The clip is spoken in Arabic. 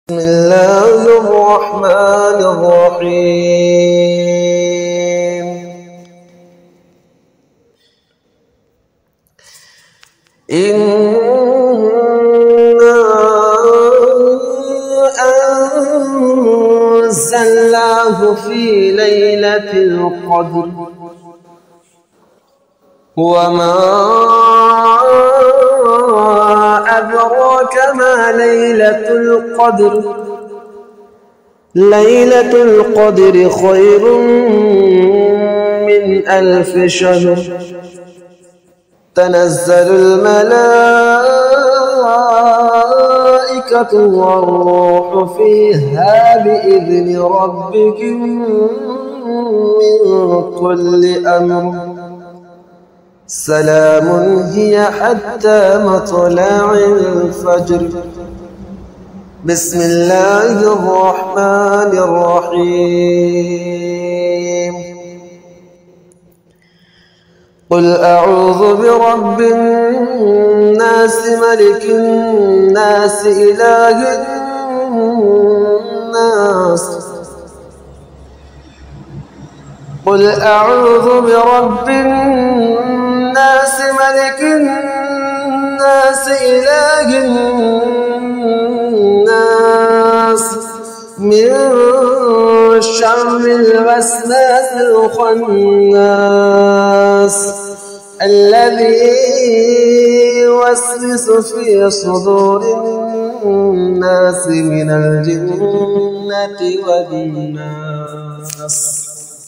بسم الله الرحمن الرحيم. إنا أنزلناه في ليلة القدر وما أدراك ما ليلة القدر. ليلة القدر خير من 1000 شهر. تنزل الملائكة والروح فيها بإذن ربهم من كل أمر. سلام هي حتى مطلع الفجر. بسم الله الرحمن الرحيم. قل أعوذ برب الناس ملك الناس إله الناس. قل أعوذ برب الناس ملك الناس إله الناس من شر الوسواس الخناس الذي يوسوس في صدور الناس من الجنة والناس.